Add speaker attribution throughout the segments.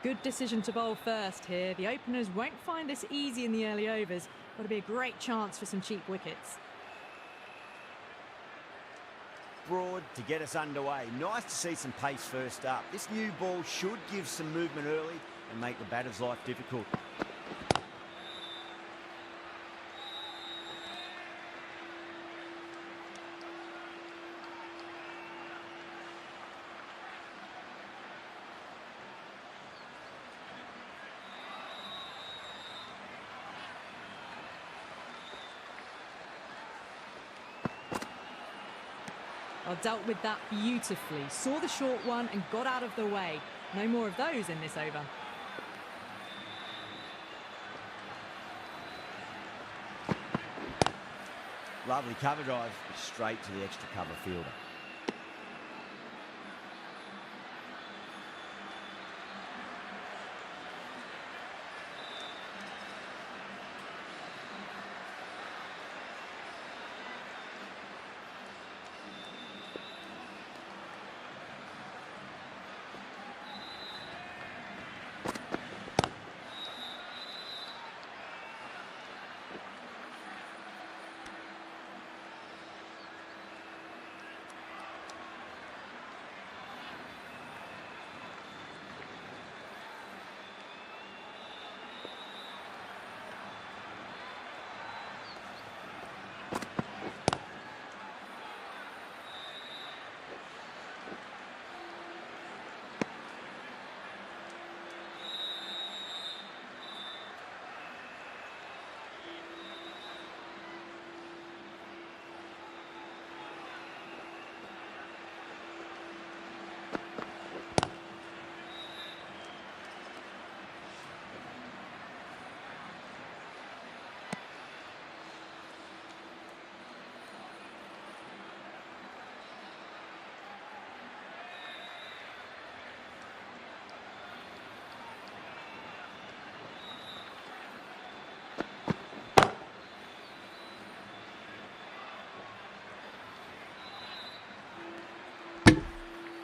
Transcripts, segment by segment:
Speaker 1: Good decision to bowl first here. The openers won't find this easy in the early overs. Got to be a great chance for some cheap wickets.
Speaker 2: Broad to get us underway. Nice to see some pace first up. This new ball should give some movement early and make the batter's life difficult.
Speaker 1: Well, dealt with that beautifully. Saw the short one and got out of the way. No more of those in this over.
Speaker 2: Lovely cover drive straight to the extra cover fielder.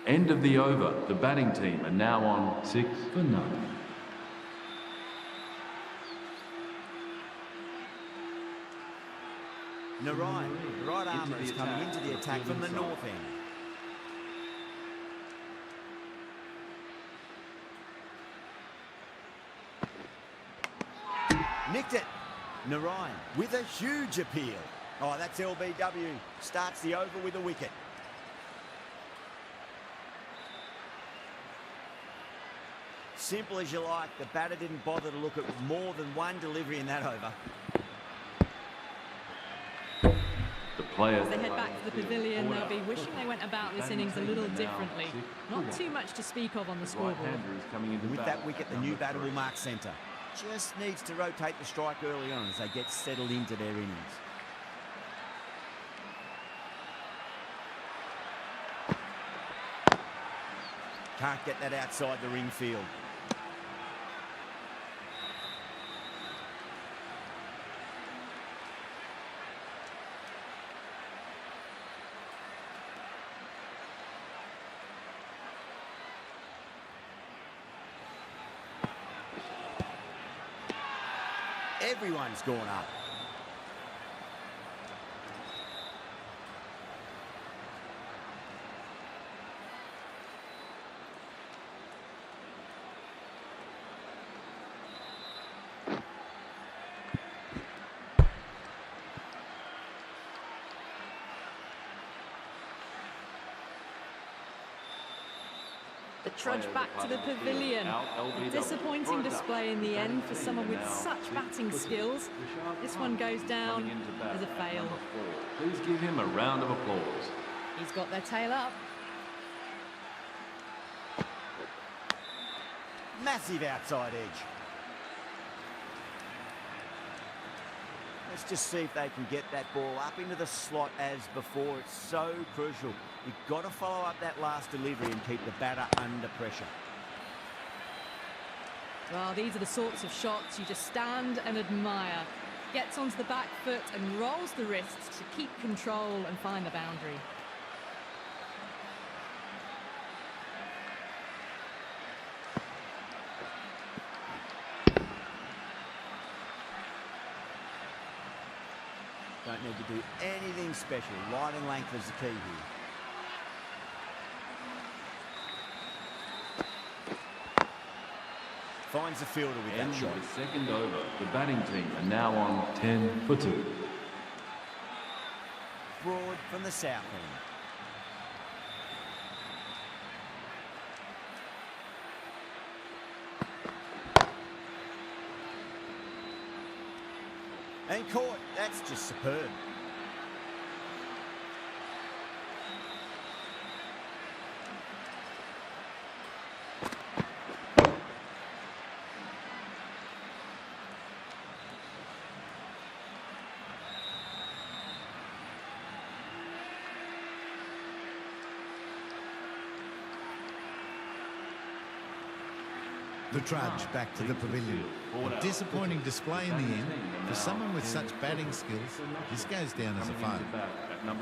Speaker 3: End of the over. The batting team are now on 6 for nothing.
Speaker 2: Narayan, the right armour, is coming into the attack from the north end. Nicked it. Narayan with a huge appeal. Oh, that's LBW. Starts the over with a wicket. Simple as you like. The batter didn't bother to look at more than one delivery in that over.
Speaker 3: The players.
Speaker 1: As they head back to the pavilion, they'll be wishing they went about this innings a little differently. Not too much to speak of on the scoreboard.
Speaker 2: With that wicket, the new batter will mark centre. Just needs to rotate the strike early on as they get settled into their innings. Can't get that outside the ring field. Everyone's gone up.
Speaker 1: The trudge back to the pavilion. A disappointing display in the end for someone with such batting skills. This one goes down as a fail.
Speaker 3: Please give him a round of applause.
Speaker 1: He's got their tail up.
Speaker 2: Massive outside edge. Let's just see if they can get that ball up into the slot as before. It's so crucial. You've got to follow up that last delivery and keep the batter under pressure.
Speaker 1: Well, these are the sorts of shots you just stand and admire. Gets onto the back foot and rolls the wrists to keep control and find the boundary.
Speaker 2: Don't need to do anything special. Line and length is the key here. Finds the fielder with
Speaker 3: End
Speaker 2: that shot.
Speaker 3: of the second over. The batting team are now on 10 for 2.
Speaker 2: Broad from the south end. And caught. That's just superb.
Speaker 4: The trudge back to the pavilion. A disappointing display in the end. For someone with such batting skills, this goes down as a fail.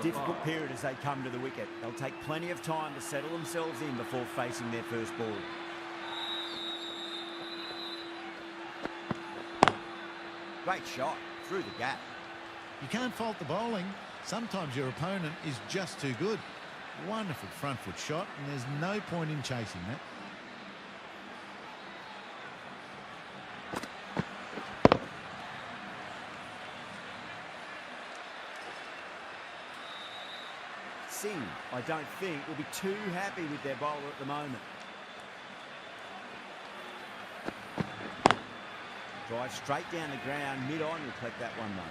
Speaker 2: Difficult period as they come to the wicket. They'll take plenty of time to settle themselves in before facing their first ball. Great shot through the gap.
Speaker 4: You can't fault the bowling. Sometimes your opponent is just too good. Wonderful front foot shot, and there's no point in chasing that.
Speaker 2: Singh, I don't think, will be too happy with their bowler at the moment. Drive straight down the ground, mid-on, will collect that one though.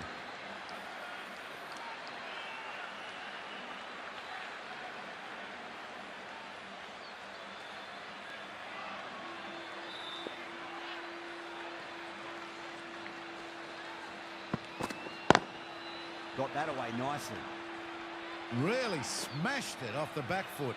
Speaker 2: Got that away nicely.
Speaker 4: Really smashed it off the back foot.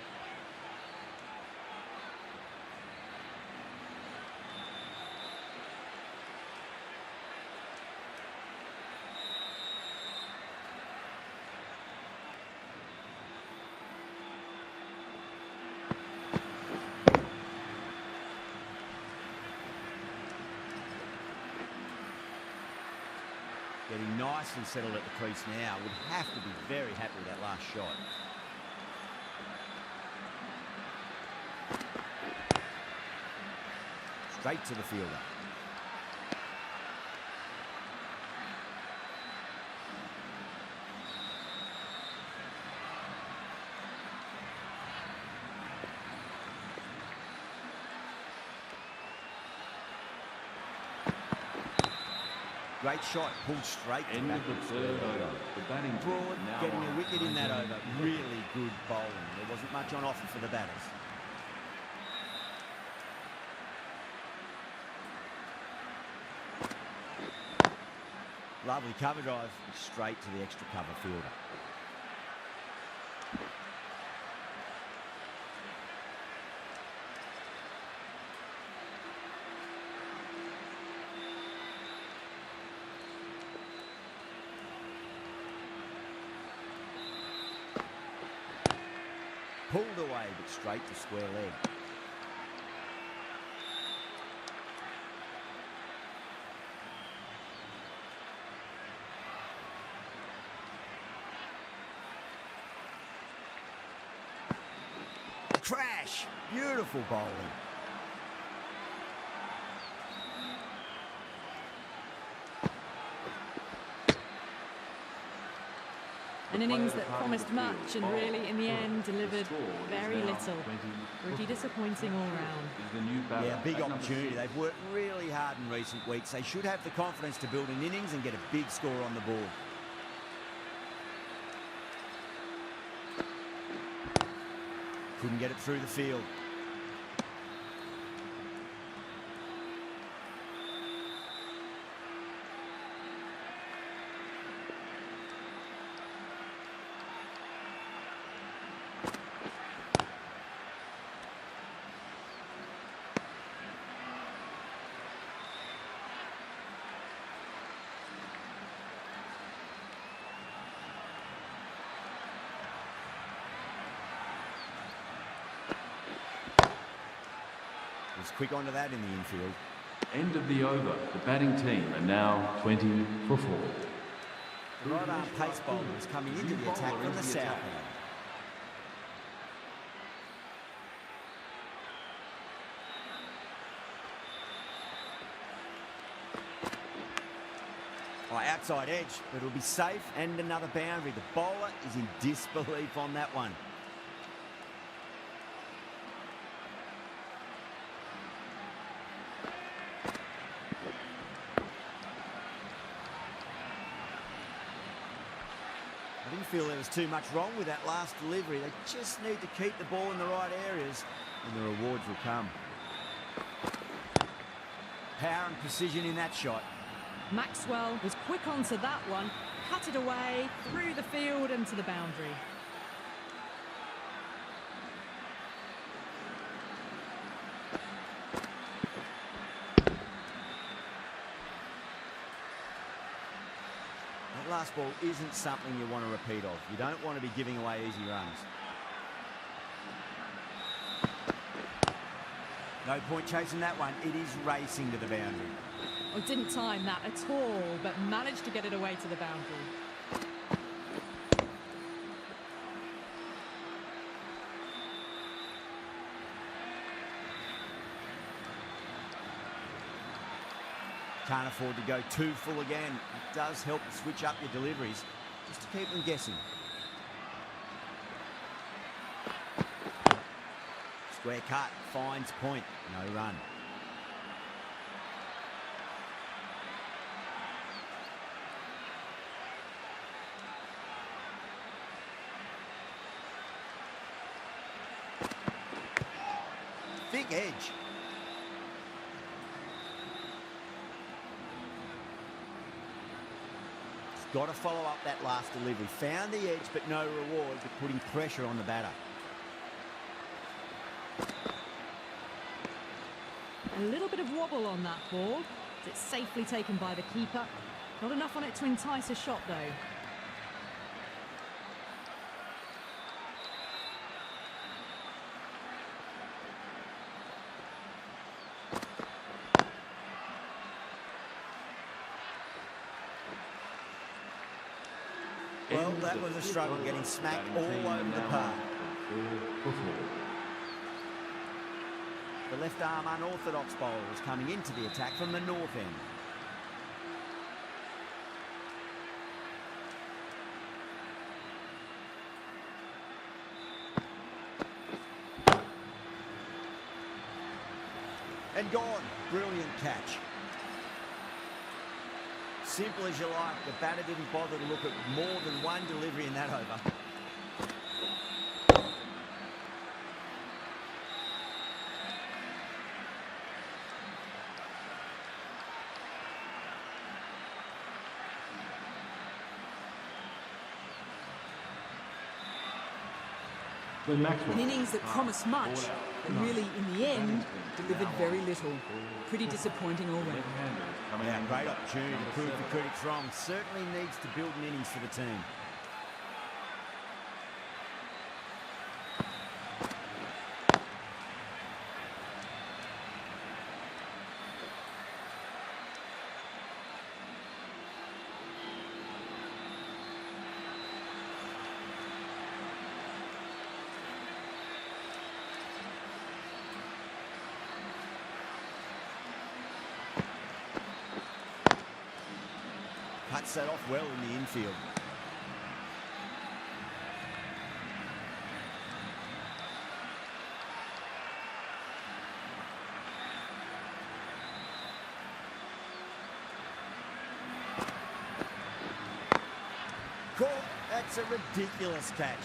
Speaker 2: Getting nicely settled at the crease now. Would have to be very happy with that last shot. Straight to the fielder. Great shot, pulled straight to
Speaker 3: End of the third over. The batting team
Speaker 2: Broad
Speaker 3: are now
Speaker 2: getting
Speaker 3: on
Speaker 2: a wicket in that
Speaker 3: 19
Speaker 2: over. Really good bowling. There wasn't much on offer for the batters. Lovely cover drive, straight to the extra cover fielder. Pulled away, but straight to square leg. Crash! Beautiful bowling.
Speaker 1: An innings that promised much and really, in the end, delivered very little. Pretty disappointing all round.
Speaker 2: Yeah, big opportunity. They've worked really hard in recent weeks. They should have the confidence to build an innings and get a big score on the board. Couldn't get it through the field. Was quick onto that in the infield.
Speaker 3: End of the over. The batting team are now 20 for 4.
Speaker 2: The right arm pace bowler is coming into the attack from the south end. Oh, outside edge, but it'll be safe and another boundary. The bowler is in disbelief on that one. I didn't feel there was too much wrong with that last delivery. They just need to keep the ball in the right areas and the rewards will come. Power and precision in that shot.
Speaker 1: Maxwell was quick onto that one, cut it away, through the field and to the boundary.
Speaker 2: That last ball isn't something you want to repeat of. You don't want to be giving away easy runs. No point chasing that one. It is racing to the boundary.
Speaker 1: Oh, didn't time that at all, but managed to get it away to the boundary.
Speaker 2: Can't afford to go too full again. It does help to switch up your deliveries, just to keep them guessing. Square cut, finds point, no run. Thick edge. He's got to follow up that last delivery. Found the edge, but no reward, but putting pressure on the batter.
Speaker 1: A little bit of wobble on that ball. It's safely taken by the keeper. Not enough on it to entice a shot, though.
Speaker 2: Well, that was a struggle, getting smacked all over the park. The left arm unorthodox bowler is coming into the attack from the north end. And gone. Brilliant catch. Simple as you like. The batter didn't bother to look at more than one delivery in that over.
Speaker 5: An innings that promised much, and really, in the end, delivered very little. Pretty disappointing all round.
Speaker 2: Yeah, great opportunity to prove the critics wrong. Certainly needs to build an innings for the team. Cuts that off well in the infield. Caught. That's a ridiculous catch.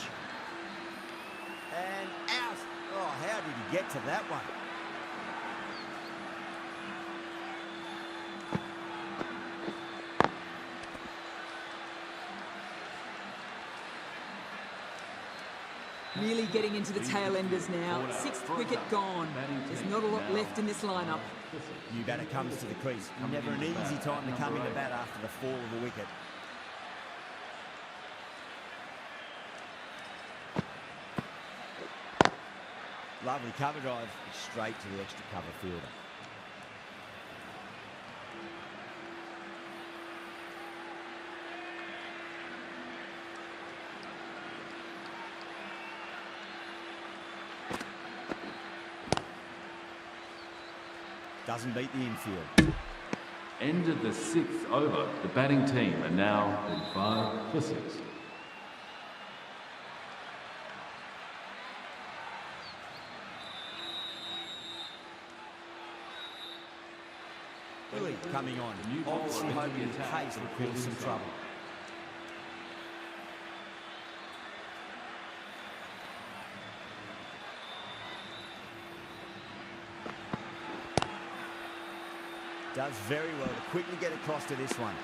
Speaker 2: And out. Oh, how did he get to that one?
Speaker 5: Really getting into the tail enders now. Sixth wicket gone. There's not a lot left in this lineup.
Speaker 2: New batter comes to the crease. Never an easy time to come into bat after the fall of a wicket. Lovely cover drive, straight to the extra cover fielder. doesn't beat the infield.
Speaker 3: End of the 6th over. The batting team are now in 5 for 6.
Speaker 2: Willie coming on, obviously hoping his pace will cause some trouble. Does very well to quickly get across to this one.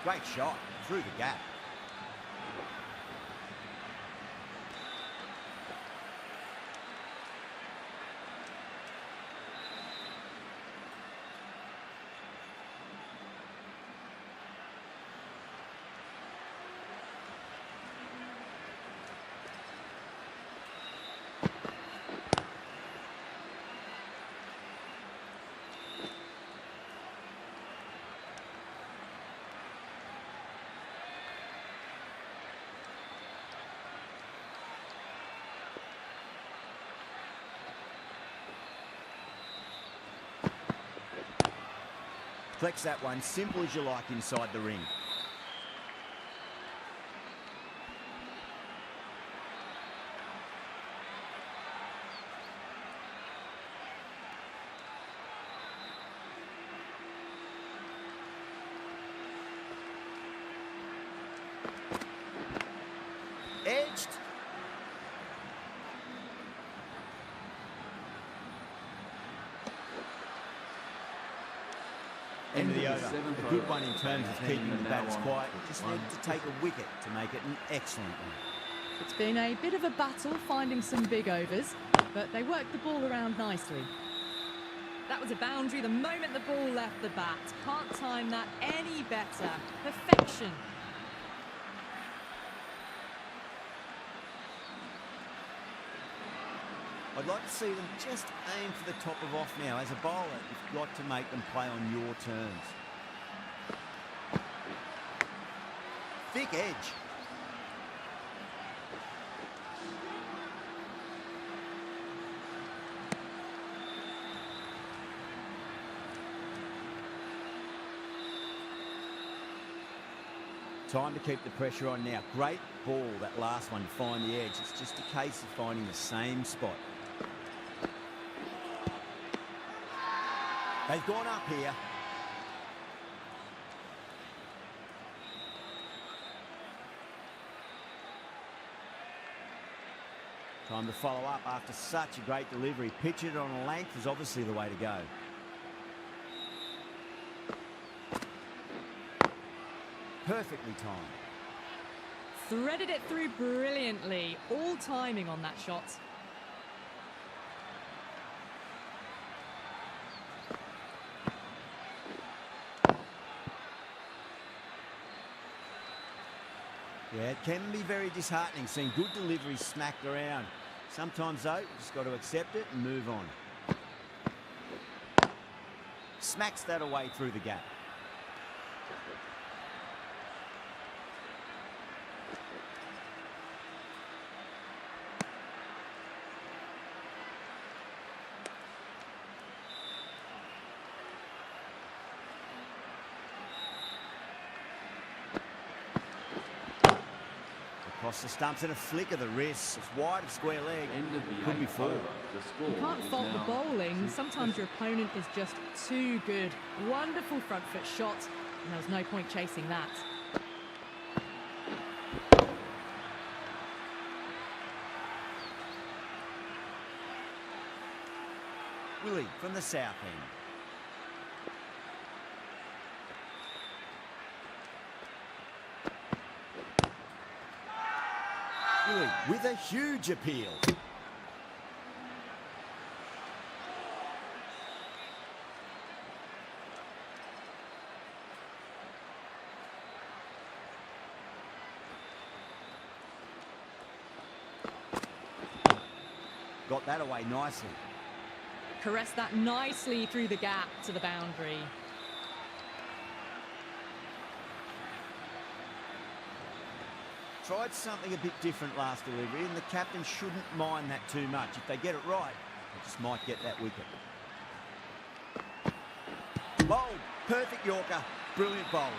Speaker 2: Great shot through the gap. Flex that one, simple as you like inside the ring. Edged. End of the over. A good one in terms of keeping the batters quiet. Just needed to take a wicket to make it an excellent one.
Speaker 1: It's been a bit of a battle finding some big overs, but they worked the ball around nicely. That was a boundary the moment the ball left the bat. Can't time that any better. Perfection.
Speaker 2: I'd like to see them just aim for the top of off now. As a bowler, you've got to make them play on your terms. Thick edge. Time to keep the pressure on now. Great ball, that last one, to find the edge. It's just a case of finding the same spot. They've gone up here. Time to follow up after such a great delivery. Pitch it on a length is obviously the way to go. Perfectly timed.
Speaker 1: Threaded it through brilliantly. All timing on that shot.
Speaker 2: Yeah, it can be very disheartening seeing good deliveries smacked around. Sometimes, though, you just got to accept it and move on. Smacks that away through the gap. Across the stumps and a flick of the wrist. It's wide of square leg. Could be four.
Speaker 1: You can't fault the bowling. Sometimes your opponent is just too good. Wonderful front foot shot, and there was no point chasing that.
Speaker 2: Willie from the south end. particularly with a huge appeal. Got that away nicely.
Speaker 1: Caressed that nicely through the gap to the boundary.
Speaker 2: Tried something a bit different last delivery, and the captain shouldn't mind that too much. If they get it right, they just might get that wicket. Bowled. Perfect Yorker. Brilliant bowling.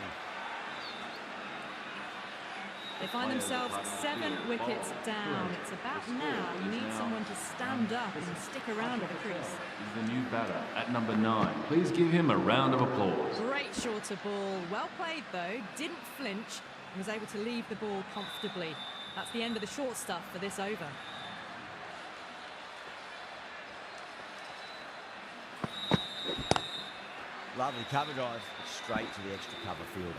Speaker 1: They find themselves 7 wickets down. It's about now you need someone to stand up and stick around at the crease.
Speaker 3: He's the new batter at number 9. Please give him a round of applause.
Speaker 1: Great shorter ball. Well played though. Didn't flinch and was able to leave the ball comfortably. That's the end of the short stuff for this over.
Speaker 2: Lovely cover drive. Straight to the extra cover fielder.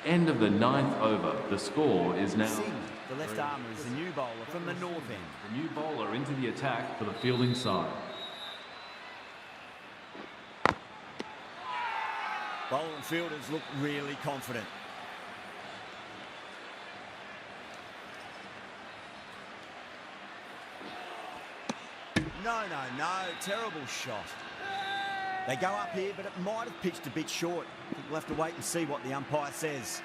Speaker 3: End of the 9th over. The score is now...
Speaker 2: Singh, the left armour, is the new bowler from the north end.
Speaker 3: The new bowler into the attack for the fielding side.
Speaker 2: Bowler and fielders look really confident. No. Terrible shot. They go up here, but it might have pitched a bit short. I think we'll have to wait and see what the umpire says.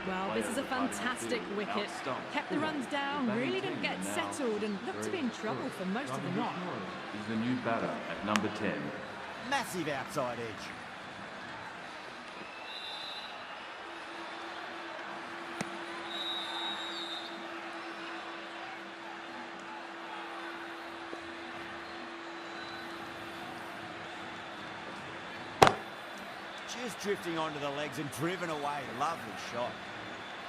Speaker 1: Well, this is a fantastic wicket. Kept the runs down, really didn't get settled and looked to be in trouble for most of the knock.
Speaker 3: He's the new batter at number 10.
Speaker 2: Massive outside edge. Just drifting onto the legs and driven away. Lovely shot.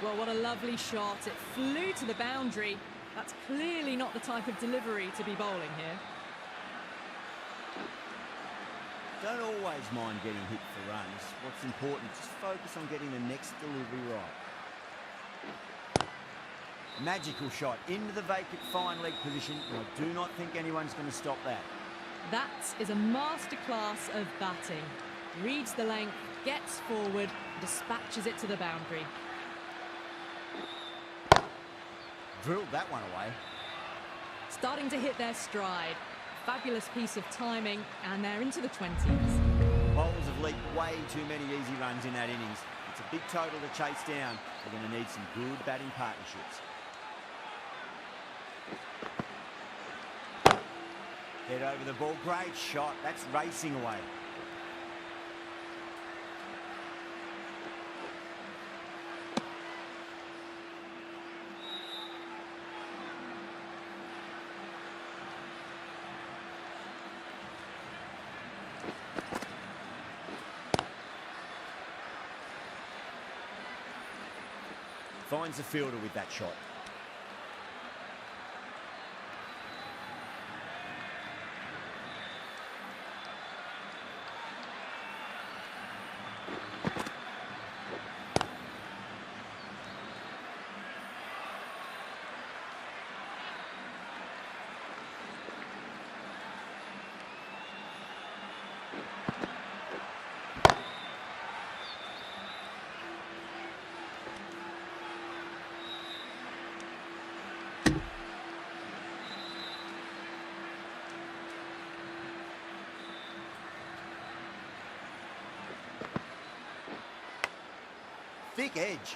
Speaker 1: Well, what a lovely shot. It flew to the boundary. That's clearly not the type of delivery to be bowling here.
Speaker 2: Don't always mind getting hit for runs. What's important is just focus on getting the next delivery right. Magical shot into the vacant fine leg position. And I do not think anyone's going to stop that.
Speaker 1: That is a masterclass of batting. Reads the length, gets forward, dispatches it to the boundary.
Speaker 2: Drilled that one away.
Speaker 1: Starting to hit their stride. Fabulous piece of timing, and they're into the 20s.
Speaker 2: Bowlers have leaked way too many easy runs in that innings. It's a big total to chase down. They're going to need some good batting partnerships. Head over the ball. Great shot. That's racing away. Finds the fielder with that shot. Thick edge.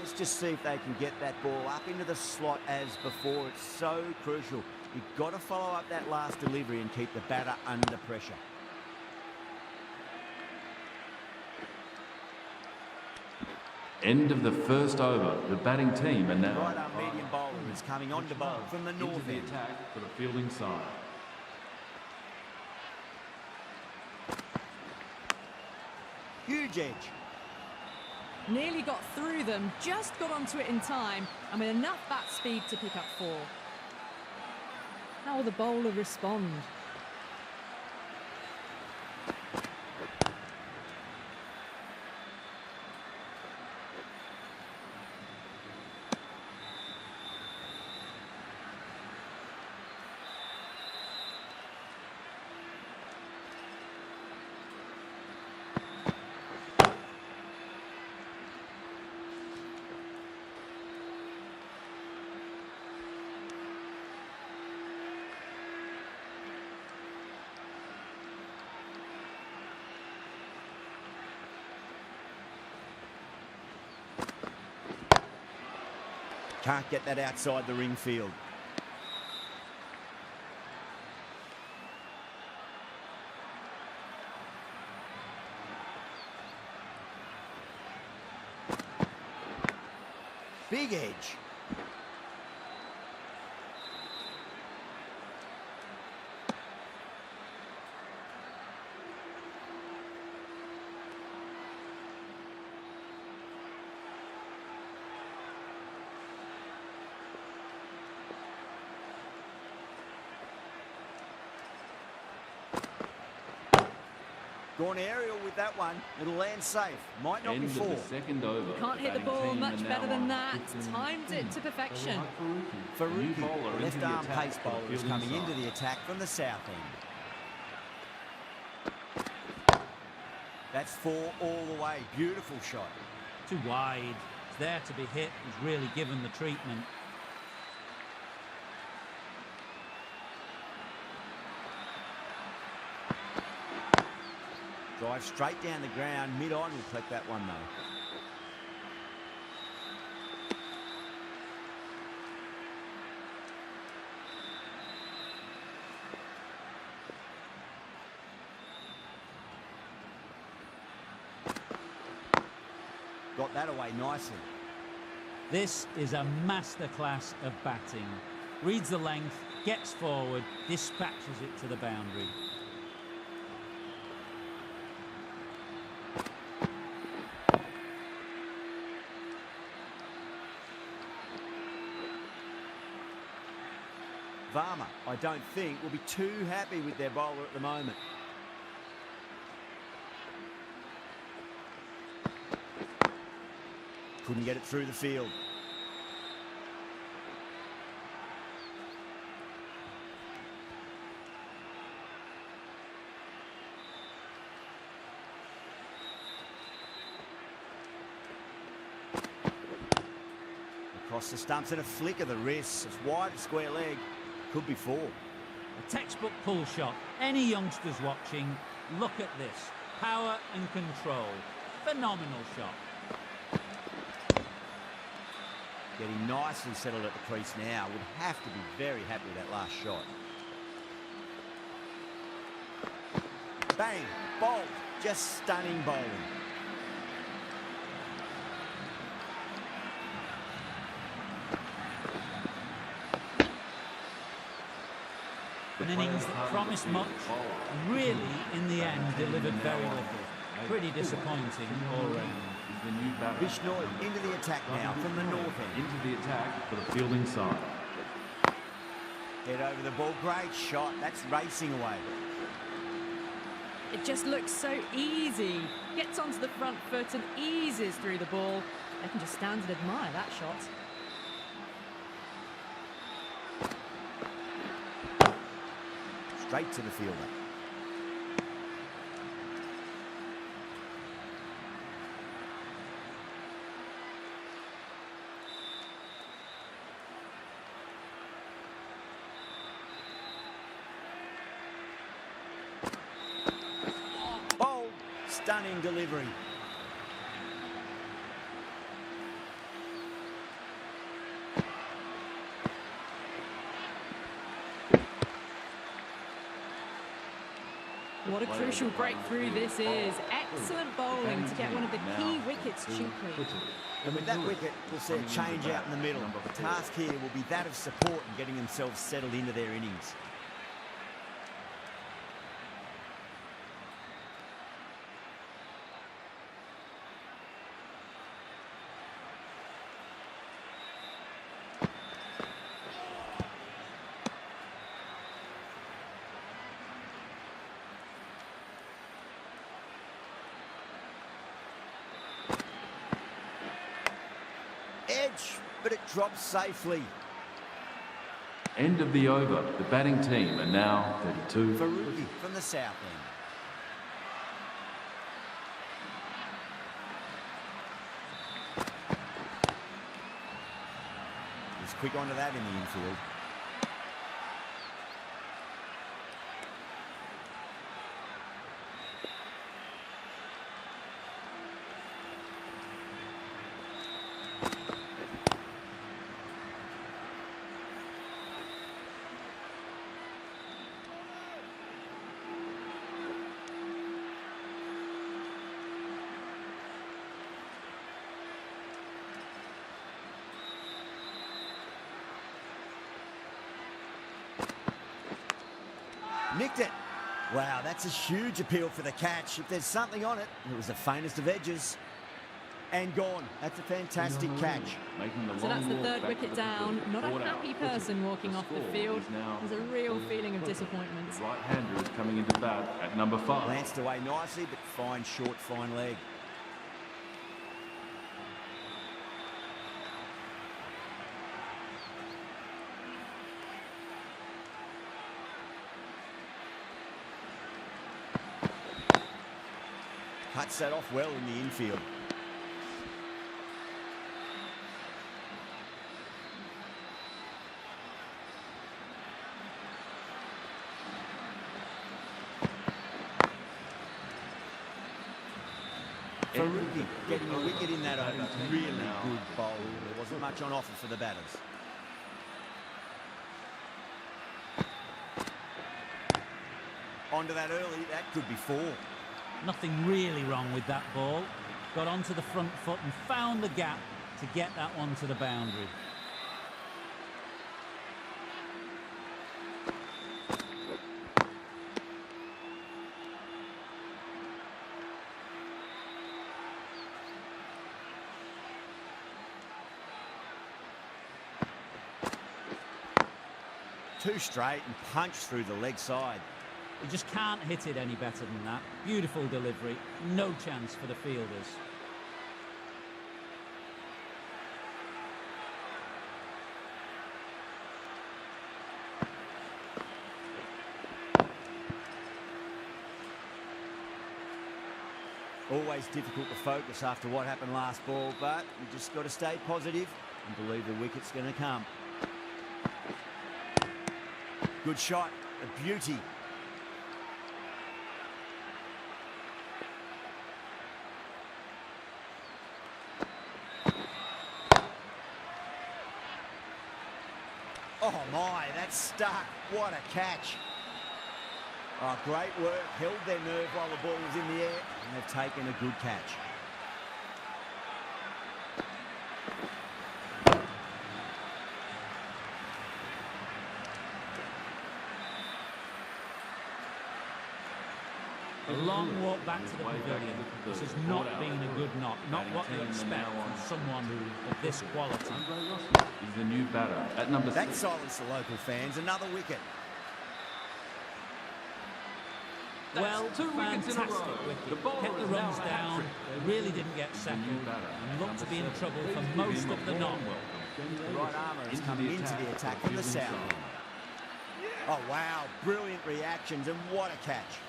Speaker 2: Let's just see if they can get that ball up into the slot as before. It's so crucial. You've got to follow up that last delivery and keep the batter under pressure.
Speaker 3: End of the first over. The batting team are now...
Speaker 2: Right arm medium bowler is coming on to bowl from the north
Speaker 3: the
Speaker 2: end.
Speaker 3: attack for the fielding side.
Speaker 2: Huge edge.
Speaker 1: Nearly got through them, just got onto it in time, and with enough bat speed to pick up 4. How will the bowler respond?
Speaker 2: Can't get that outside the ring field. Big edge. Gone aerial with that one. It'll land safe. Might not be
Speaker 3: End
Speaker 2: 4.
Speaker 3: of the second over.
Speaker 1: Can't hit the
Speaker 3: batting
Speaker 1: ball
Speaker 3: team
Speaker 1: much
Speaker 3: are
Speaker 1: better
Speaker 3: now
Speaker 1: than
Speaker 3: on
Speaker 1: that.
Speaker 3: 15.
Speaker 1: Timed it to perfection.
Speaker 2: Faruqi,
Speaker 3: New bowler into
Speaker 2: left
Speaker 3: the
Speaker 2: arm
Speaker 3: attack
Speaker 2: pace
Speaker 3: for the
Speaker 2: bowler, is
Speaker 3: fielding
Speaker 2: coming into
Speaker 3: side.
Speaker 2: the attack from the south end. That's 4 all the way. Beautiful shot.
Speaker 6: Too wide. It's there to be hit. He's really given the treatment.
Speaker 2: Drive straight down the ground. Mid-on will collect that one though. Got that away nicely.
Speaker 6: This is a masterclass of batting. Reads the length, gets forward, dispatches it to the boundary.
Speaker 2: Varma, I don't think, will be too happy with their bowler at the moment. Couldn't get it through the field. Across the stumps and a flick of the wrist. It's wide, square leg. Could be 4.
Speaker 6: A textbook pull shot. Any youngsters watching, look at this. Power and control. Phenomenal shot.
Speaker 2: Getting nicely settled at the crease now. Would have to be very happy with that last shot. Bang! Bowled. Just stunning bowling.
Speaker 6: An innings that promised much, and really, in the end, delivered very little. Pretty disappointing all round.
Speaker 3: The new batter.
Speaker 2: Bishnoi into the attack now from the north end.
Speaker 3: Into the attack for the fielding side.
Speaker 2: Head over the ball. Great shot. That's racing away.
Speaker 1: It just looks so easy. Gets onto the front foot and eases through the ball. They can just stand and admire that shot.
Speaker 2: Straight to the fielder. Bold, stunning delivery.
Speaker 1: What a crucial breakthrough this is. Excellent bowling to get one of the key wickets cheaply.
Speaker 2: And with that wicket, we'll see a change out in the middle. The task here will be that of support and getting themselves settled into their innings. Edge, but it drops safely.
Speaker 3: End of the over. The batting team are now 32.
Speaker 2: Faruqi from the south end. He's quick onto that in the infield. Nicked it. Wow, that's a huge appeal for the catch. If there's something on it, it was the faintest of edges. And gone. That's a fantastic catch.
Speaker 1: So that's the third wicket down. Not a happy person walking off the field. There's a real feeling of disappointment.
Speaker 3: Right-hander is coming into bat at number 5.
Speaker 2: Lanced away nicely, but fine short, fine leg. Cuts that off well in the infield. Faruqi getting a wicket in that over. Really good bowl. There wasn't much on offer for the batters. Onto that early, that could be 4.
Speaker 6: Nothing really wrong with that ball. Got onto the front foot and found the gap to get that one to the boundary.
Speaker 2: Two straight and punch through the leg side.
Speaker 6: You just can't hit it any better than that. Beautiful delivery. No chance for the fielders.
Speaker 2: Always difficult to focus after what happened last ball, but you just got to stay positive and believe the wicket's going to come. Good shot, a beauty. Oh my, that's stuck. What a catch. Oh, great work. Held their nerve while the ball was in the air, and they've taken a good catch.
Speaker 6: A long walk back to the pavilion. This has not been a good knock. Not what you expect from someone of this quality.
Speaker 3: Is the new batter at number 6.
Speaker 2: That silenced the local fans. Another wicket.
Speaker 6: Well, fantastic wicket. Kept the runs down, really didn't get settled, and looked to be in trouble for most of the knock.
Speaker 2: The right armour is coming into the attack from the south end. Oh, wow. Brilliant reactions, and what a catch.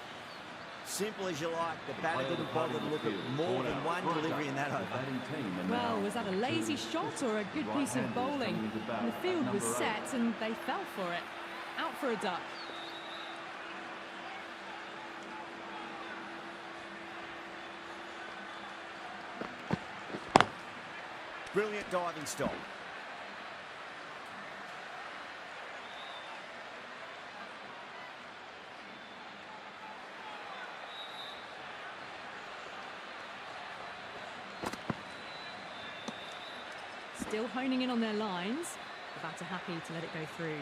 Speaker 2: Simple as you like. The batter didn't bother to look at more than one delivery in that over.
Speaker 1: Well, was that a lazy shot or a good piece of bowling? The field was set and they fell for it. Out for a duck.
Speaker 2: Brilliant diving stop.
Speaker 1: Still honing in on their lines. The batter happy to let it go through.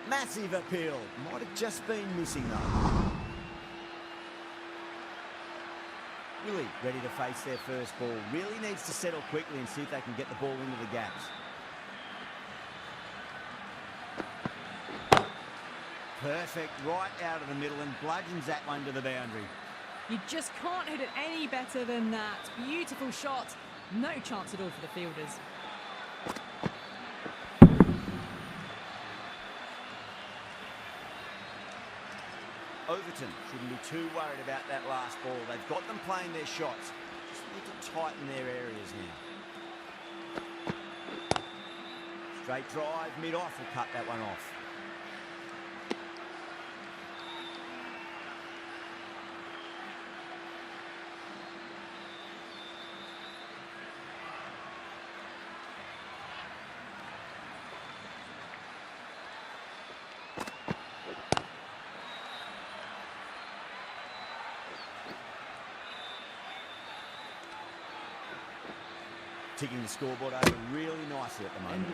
Speaker 2: Massive appeal. Might have just been missing though. Willie ready to face their first ball. Really needs to settle quickly and see if they can get the ball into the gaps. Perfect, right out of the middle and bludgeons that one to the boundary.
Speaker 1: You just can't hit it any better than that. Beautiful shot. No chance at all for the fielders.
Speaker 2: Overton shouldn't be too worried about that last ball. They've got them playing their shots. Just need to tighten their areas now. Straight drive, mid-off will cut that one off. Ticking the scoreboard over really nicely at the moment.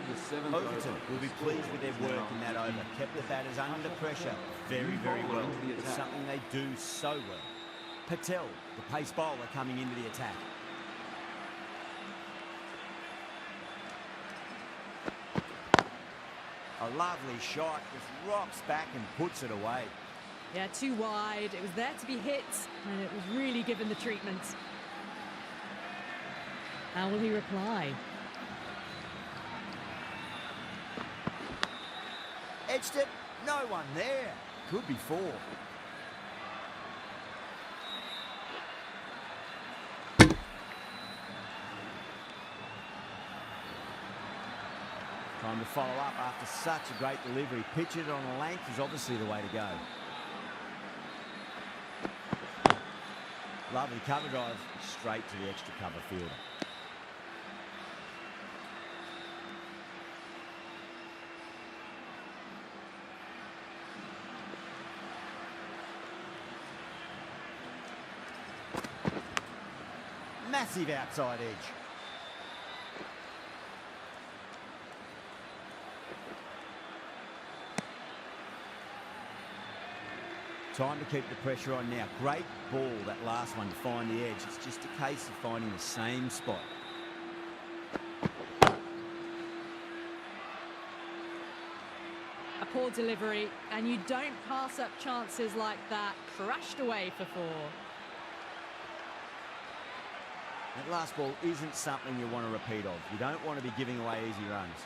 Speaker 2: Overton will be pleased with their work in that over. Kept the batters under pressure very, very well. It's something they do so well. Patel, the pace bowler, coming into the attack. A lovely shot, just rocks back and puts it away.
Speaker 1: Yeah, too wide. It was there to be hit, and it was really given the treatment. How will he reply?
Speaker 2: Edged it, no one there. Could be four. Time to follow up after such a great delivery. Pitch it on a length is obviously the way to go. Lovely cover drive, straight to the extra cover fielder. Massive outside edge. Time to keep the pressure on now. Great ball, that last one, to find the edge. It's just a case of finding the same spot.
Speaker 1: A poor delivery, and you don't pass up chances like that. Crashed away for four.
Speaker 2: That last ball isn't something you want to repeat of. You don't want to be giving away easy runs.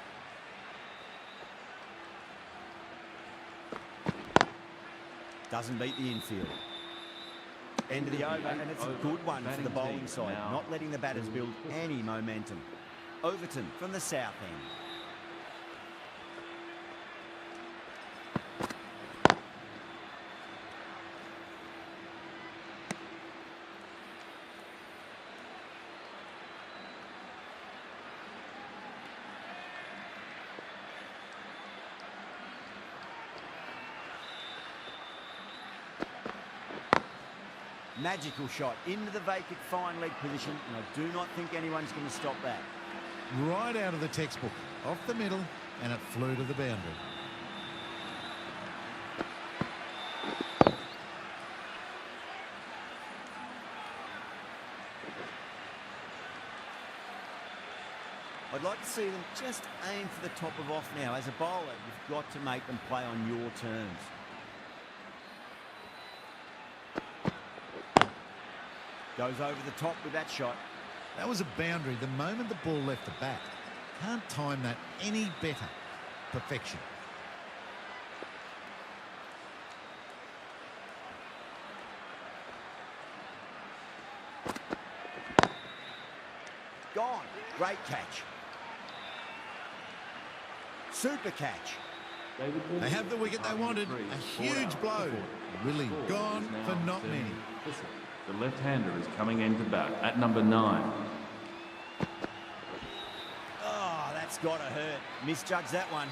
Speaker 2: Doesn't beat the infield. End of the over, and it's a good one for the bowling side, not letting the batters build any momentum. Overton from the south end. Magical shot into the vacant fine leg position, and I do not think anyone's going to stop that.
Speaker 4: Right out of the textbook, off the middle, and it flew to the boundary.
Speaker 2: I'd like to see them just aim for the top of off now. As a bowler, you've got to make them play on your terms. Goes over the top with that shot.
Speaker 4: That was a boundary the moment the ball left the bat. Can't time that any better. Perfection.
Speaker 2: Gone. Great catch. Super catch.
Speaker 4: They have the wicket they wanted. A huge blow. Really gone for not many.
Speaker 3: The left-hander is coming in to bat at number 9.
Speaker 2: Oh, that's got to hurt. Misjudged that one.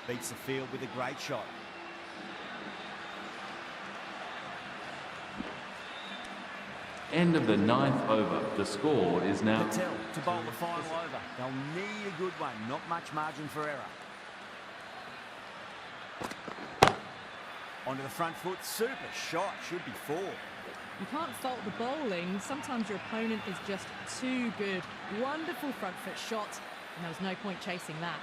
Speaker 2: Beats the field with a great shot.
Speaker 3: End of the 9th over. The score is now...
Speaker 2: Patel to bowl the final over. They'll need a good one. Not much margin for error. Onto the front foot. Super shot. Should be 4.
Speaker 1: You can't fault the bowling. Sometimes your opponent is just too good. Wonderful front foot shot, and there was no point chasing that.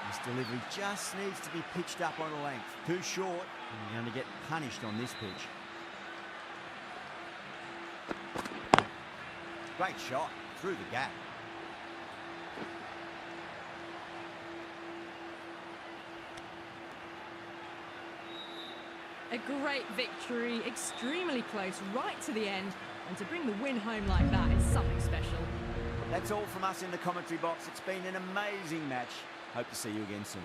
Speaker 2: This delivery just needs to be pitched up on a length. Too short, and you're going to get punished on this pitch. Great shot through the gap.
Speaker 1: A great victory, extremely close, right to the end, and to bring the win home like that is something special.
Speaker 2: That's all from us in the commentary box. It's been an amazing match. Hope to see you again soon.